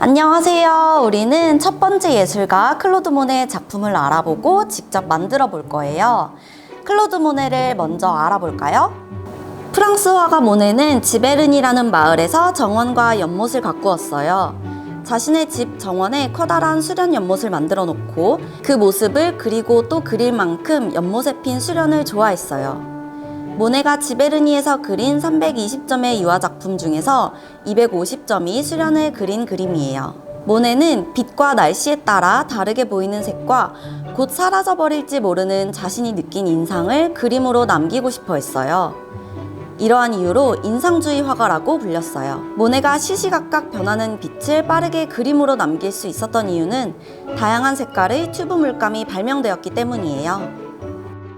안녕하세요. 우리는 첫 번째 예술가 클로드 모네 작품을 알아보고 직접 만들어 볼 거예요. 클로드 모네를 먼저 알아볼까요? 프랑스 화가 모네는 지베른이라는 마을에서 정원과 연못을 가꾸었어요. 자신의 집 정원에 커다란 수련 연못을 만들어 놓고 그 모습을 그리고 또 그릴 만큼 연못에 핀 수련을 좋아했어요. 모네가 지베르니에서 그린 320점의 유화 작품 중에서 250점이 수련을 그린 그림이에요. 모네는 빛과 날씨에 따라 다르게 보이는 색과 곧 사라져버릴지 모르는 자신이 느낀 인상을 그림으로 남기고 싶어 했어요. 이러한 이유로 인상주의 화가라고 불렸어요. 모네가 시시각각 변하는 빛을 빠르게 그림으로 남길 수 있었던 이유는 다양한 색깔의 튜브 물감이 발명되었기 때문이에요.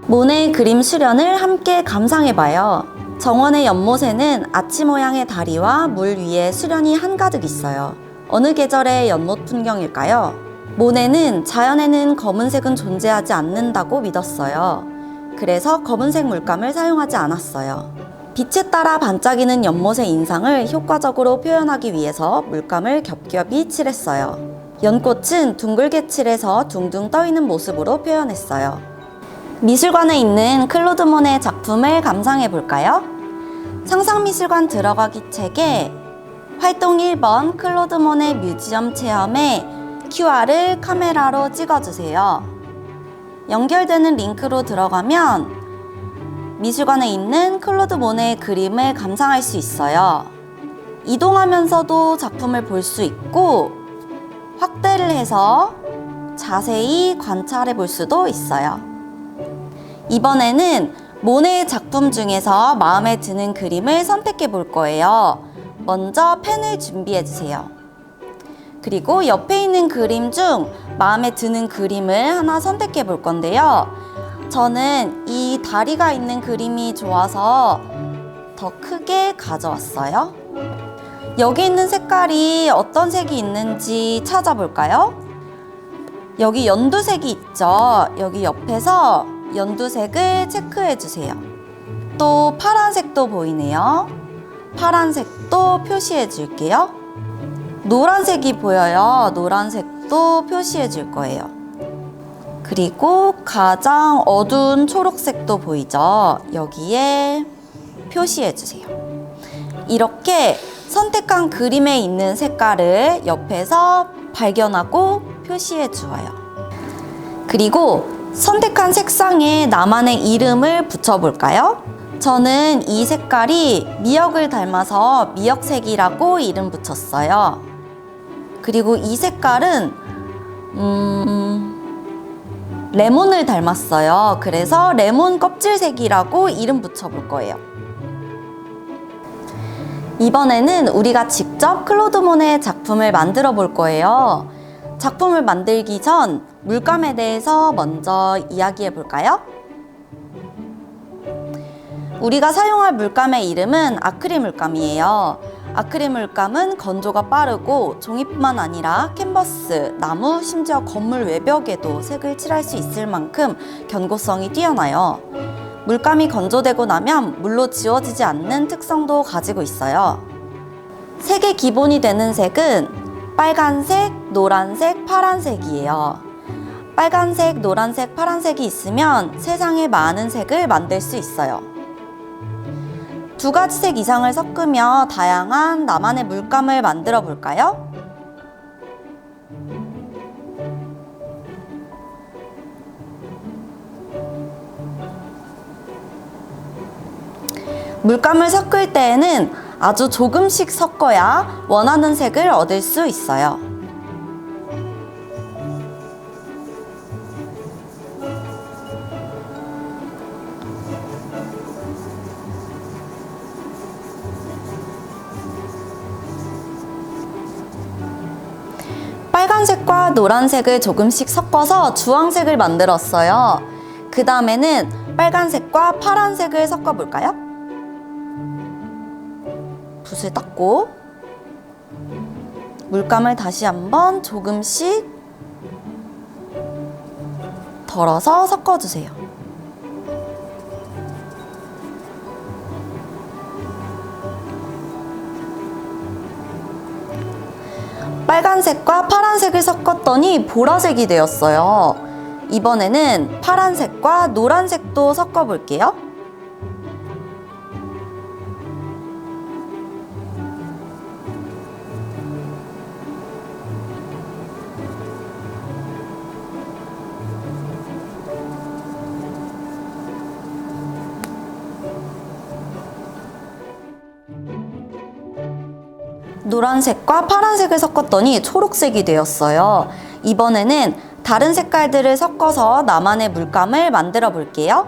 모네의 그림 수련을 함께 감상해봐요. 정원의 연못에는 아치 모양의 다리와 물 위에 수련이 한가득 있어요. 어느 계절의 연못 풍경일까요? 모네는 자연에는 검은색은 존재하지 않는다고 믿었어요. 그래서 검은색 물감을 사용하지 않았어요. 빛에 따라 반짝이는 연못의 인상을 효과적으로 표현하기 위해서 물감을 겹겹이 칠했어요. 연꽃은 둥글게 칠해서 둥둥 떠있는 모습으로 표현했어요. 미술관에 있는 클로드 모네 작품을 감상해 볼까요? 상상미술관 들어가기 책에 활동 1번 클로드 모네 뮤지엄 체험에 QR을 카메라로 찍어주세요. 연결되는 링크로 들어가면 미술관에 있는 클로드 모네의 그림을 감상할 수 있어요. 이동하면서도 작품을 볼 수 있고 확대를 해서 자세히 관찰해 볼 수도 있어요. 이번에는 모네의 작품 중에서 마음에 드는 그림을 선택해 볼 거예요. 먼저 펜을 준비해 주세요. 그리고 옆에 있는 그림 중 마음에 드는 그림을 하나 선택해 볼 건데요. 저는 이 다리가 있는 그림이 좋아서 더 크게 가져왔어요. 여기 있는 색깔이 어떤 색이 있는지 찾아볼까요? 여기 연두색이 있죠. 여기 옆에서 연두색을 체크해 주세요. 또 파란색도 보이네요. 파란색도 표시해 줄게요. 노란색이 보여요. 노란색도 표시해 줄 거예요. 그리고 가장 어두운 초록색도 보이죠? 여기에 표시해 주세요. 이렇게 선택한 그림에 있는 색깔을 옆에서 발견하고 표시해 주어요. 그리고 선택한 색상에 나만의 이름을 붙여볼까요? 저는 이 색깔이 미역을 닮아서 미역색이라고 이름 붙였어요. 그리고 이 색깔은 레몬을 닮았어요. 그래서 레몬 껍질색이라고 이름 붙여볼 거예요. 이번에는 우리가 직접 클로드 모네 작품을 만들어 볼 거예요. 작품을 만들기 전 물감에 대해서 먼저 이야기해 볼까요? 우리가 사용할 물감의 이름은 아크릴 물감이에요. 아크릴 물감은 건조가 빠르고 종이뿐만 아니라 캔버스, 나무, 심지어 건물 외벽에도 색을 칠할 수 있을 만큼 견고성이 뛰어나요. 물감이 건조되고 나면 물로 지워지지 않는 특성도 가지고 있어요. 색의 기본이 되는 색은 빨간색, 노란색, 파란색이에요. 빨간색, 노란색, 파란색이 있으면 세상에 많은 색을 만들 수 있어요. 두 가지 색 이상을 섞으며 다양한 나만의 물감을 만들어 볼까요? 물감을 섞을 때에는 아주 조금씩 섞어야 원하는 색을 얻을 수 있어요. 빨간색과 노란색을 조금씩 섞어서 주황색을 만들었어요. 그 다음에는 빨간색과 파란색을 섞어 볼까요? 붓을 닦고 물감을 다시 한번 조금씩 덜어서 섞어주세요. 빨간색과 파란색을 섞었더니 보라색이 되었어요. 이번에는 파란색과 노란색도 섞어볼게요. 노란색과 파란색을 섞었더니 초록색이 되었어요. 이번에는 다른 색깔들을 섞어서 나만의 물감을 만들어 볼게요.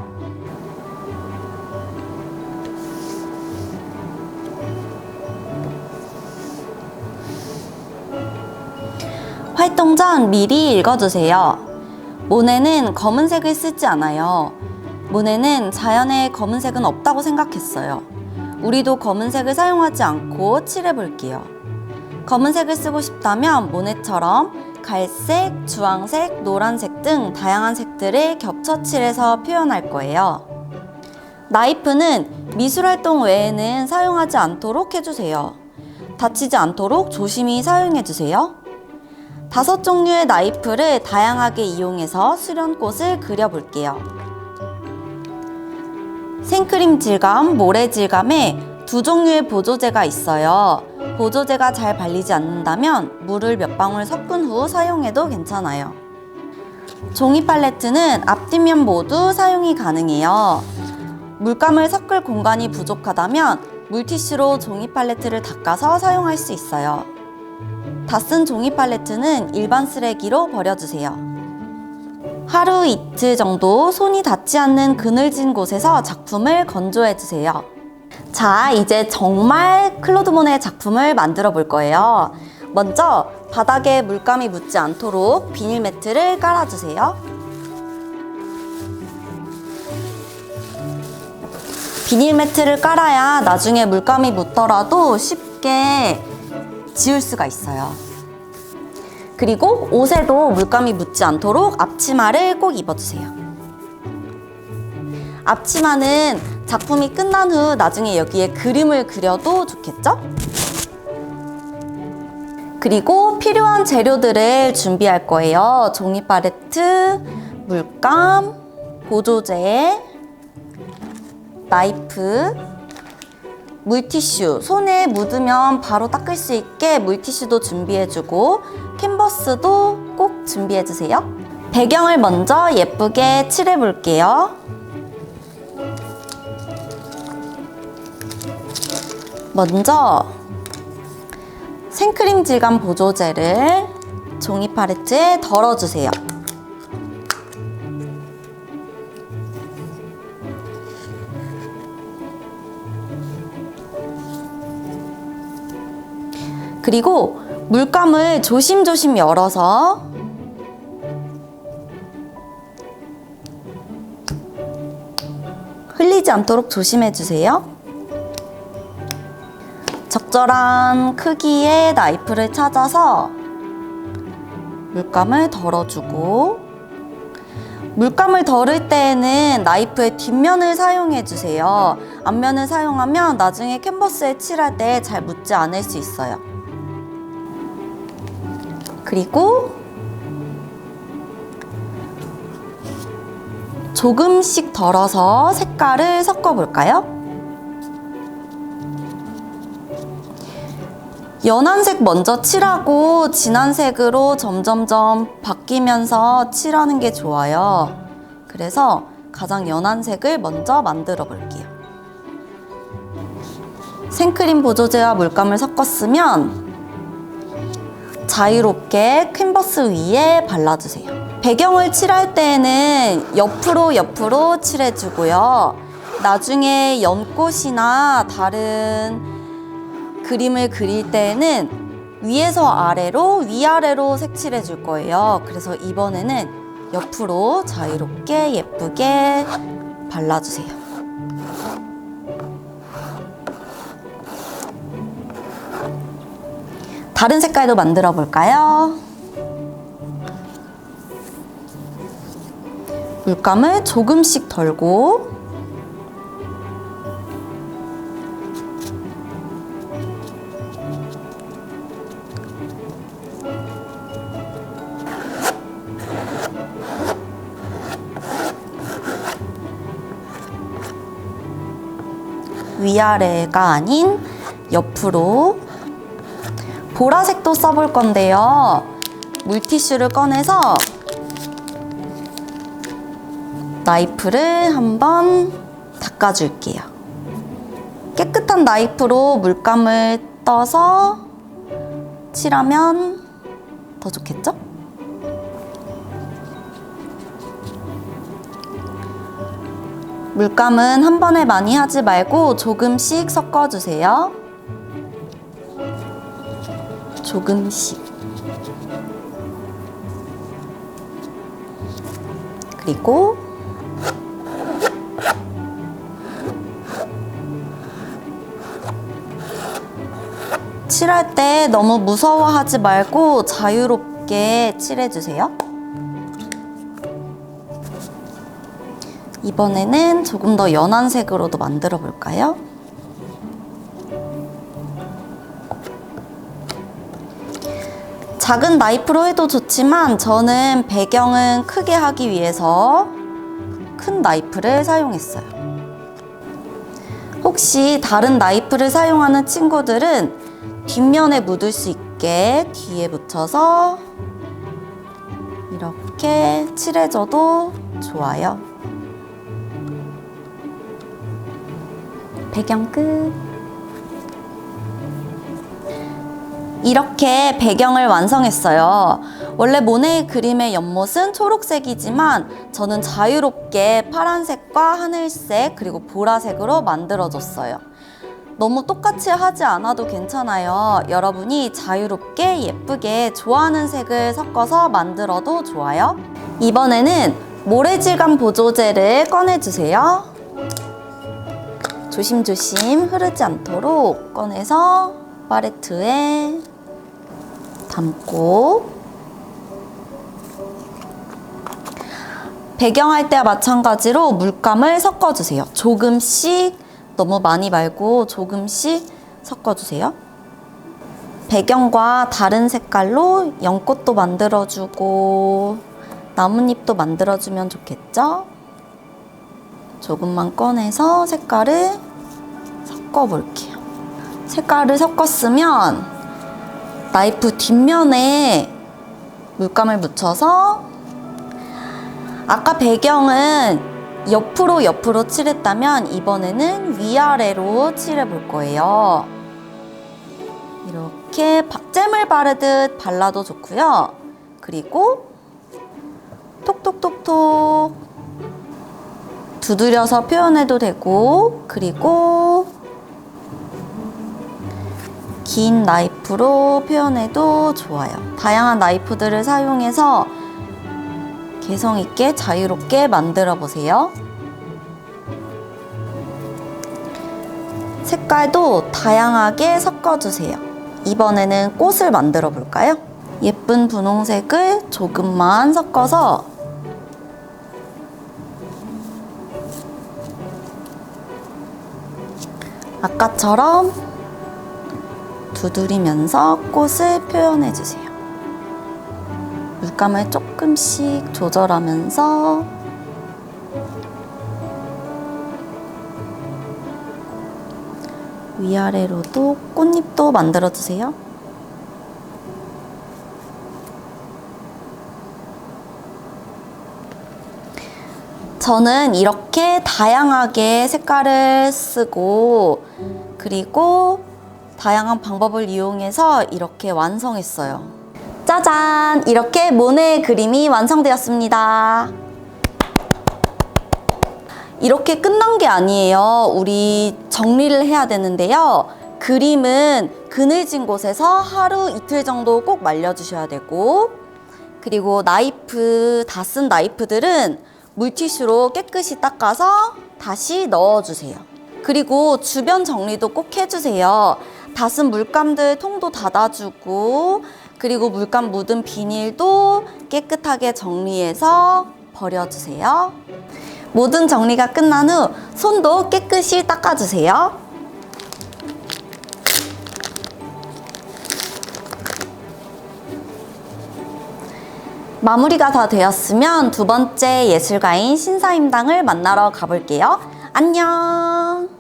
활동전 미리 읽어주세요. 모네는 검은색을 쓰지 않아요. 모네는 자연에 검은색은 없다고 생각했어요. 우리도 검은색을 사용하지 않고 칠해볼게요. 검은색을 쓰고 싶다면 모네처럼 갈색, 주황색, 노란색 등 다양한 색들을 겹쳐 칠해서 표현할 거예요. 나이프는 미술활동 외에는 사용하지 않도록 해주세요. 다치지 않도록 조심히 사용해주세요. 5종류의 나이프를 다양하게 이용해서 수련꽃을 그려볼게요. 생크림 질감, 모래 질감에 2종류의 보조제가 있어요. 보조제가 잘 발리지 않는다면 물을 몇 방울 섞은 후 사용해도 괜찮아요. 종이 팔레트는 앞뒷면 모두 사용이 가능해요. 물감을 섞을 공간이 부족하다면 물티슈로 종이 팔레트를 닦아서 사용할 수 있어요. 다 쓴 종이 팔레트는 일반 쓰레기로 버려주세요. 하루 이틀 정도 손이 닿지 않는 그늘진 곳에서 작품을 건조해주세요. 자, 이제 정말 클로드 모네 작품을 만들어 볼 거예요. 먼저 바닥에 물감이 묻지 않도록 비닐 매트를 깔아주세요. 비닐 매트를 깔아야 나중에 물감이 묻더라도 쉽게 지울 수가 있어요. 그리고 옷에도 물감이 묻지 않도록 앞치마를 꼭 입어주세요. 앞치마는 작품이 끝난 후 나중에 여기에 그림을 그려도 좋겠죠? 그리고 필요한 재료들을 준비할 거예요. 종이 팔레트, 물감, 보조제, 나이프, 물티슈, 손에 묻으면 바로 닦을 수 있게 물티슈도 준비해주고 캔버스도 꼭 준비해주세요. 배경을 먼저 예쁘게 칠해볼게요. 먼저 생크림 질감 보조제를 종이 팔레트에 덜어주세요. 그리고 물감을 조심조심 열어서 흘리지 않도록 조심해주세요. 적절한 크기의 나이프를 찾아서 물감을 덜어주고, 물감을 덜을 때에는 나이프의 뒷면을 사용해주세요. 앞면을 사용하면 나중에 캔버스에 칠할 때 잘 묻지 않을 수 있어요. 그리고 조금씩 덜어서 색깔을 섞어볼까요? 연한 색 먼저 칠하고 진한 색으로 점점점 바뀌면서 칠하는 게 좋아요. 그래서 가장 연한 색을 먼저 만들어 볼게요. 생크림 보조제와 물감을 섞었으면 자유롭게 캔버스 위에 발라주세요. 배경을 칠할 때에는 옆으로 칠해주고요. 나중에 연꽃이나 다른 그림을 그릴 때에는 위에서 아래로, 위아래로 색칠해 줄 거예요. 그래서 이번에는 옆으로 자유롭게 예쁘게 발라주세요. 다른 색깔도 만들어 볼까요? 물감을 조금씩 덜고 위아래가 아닌 옆으로. 보라색도 써볼 건데요. 물티슈를 꺼내서 나이프를 한번 닦아줄게요. 깨끗한 나이프로 물감을 떠서 칠하면 더 좋겠죠? 물감은 한 번에 많이 하지 말고 조금씩 섞어주세요. 조금씩. 그리고 칠할 때 너무 무서워하지 말고 자유롭게 칠해주세요. 이번에는 조금 더 연한 색으로도 만들어 볼까요? 작은 나이프로 해도 좋지만 저는 배경은 크게 하기 위해서 큰 나이프를 사용했어요. 혹시 다른 나이프를 사용하는 친구들은 뒷면에 묻을 수 있게 뒤에 붙여서 이렇게 칠해줘도 좋아요. 배경 끝. 이렇게 배경을 완성했어요. 원래 모네의 그림의 연못은 초록색이지만 저는 자유롭게 파란색과 하늘색 그리고 보라색으로 만들어줬어요. 너무 똑같이 하지 않아도 괜찮아요. 여러분이 자유롭게 예쁘게 좋아하는 색을 섞어서 만들어도 좋아요. 이번에는 모래질감 보조제를 꺼내주세요. 조심조심 흐르지 않도록 꺼내서 팔레트에 담고, 배경할 때와 마찬가지로 물감을 섞어주세요. 조금씩, 너무 많이 말고 조금씩 섞어주세요. 배경과 다른 색깔로 연꽃도 만들어주고 나뭇잎도 만들어주면 좋겠죠? 조금만 꺼내서 색깔을 섞어볼게요. 색깔을 섞었으면 나이프 뒷면에 물감을 묻혀서, 아까 배경은 옆으로 칠했다면 이번에는 위아래로 칠해볼 거예요. 이렇게 잼을 바르듯 발라도 좋고요. 그리고 톡톡톡톡 두드려서 표현해도 되고, 그리고 긴 나이프로 표현해도 좋아요. 다양한 나이프들을 사용해서 개성 있게 자유롭게 만들어 보세요. 색깔도 다양하게 섞어주세요. 이번에는 꽃을 만들어 볼까요? 예쁜 분홍색을 조금만 섞어서 아까처럼 두드리면서 꽃을 표현해 주세요. 물감을 조금씩 조절하면서 위아래로도 꽃잎도 만들어 주세요. 저는 이렇게 다양하게 색깔을 쓰고 그리고 다양한 방법을 이용해서 이렇게 완성했어요. 짜잔! 이렇게 모네의 그림이 완성되었습니다. 이렇게 끝난 게 아니에요. 우리 정리를 해야 되는데요. 그림은 그늘진 곳에서 하루 이틀 정도 꼭 말려주셔야 되고, 그리고 나이프, 다 쓴 나이프들은 물티슈로 깨끗이 닦아서 다시 넣어주세요. 그리고 주변 정리도 꼭 해주세요. 다 쓴 물감들 통도 닫아주고, 그리고 물감 묻은 비닐도 깨끗하게 정리해서 버려주세요. 모든 정리가 끝난 후 손도 깨끗이 닦아주세요. 마무리가 다 되었으면 두 번째 예술가인 신사임당을 만나러 가볼게요. 안녕!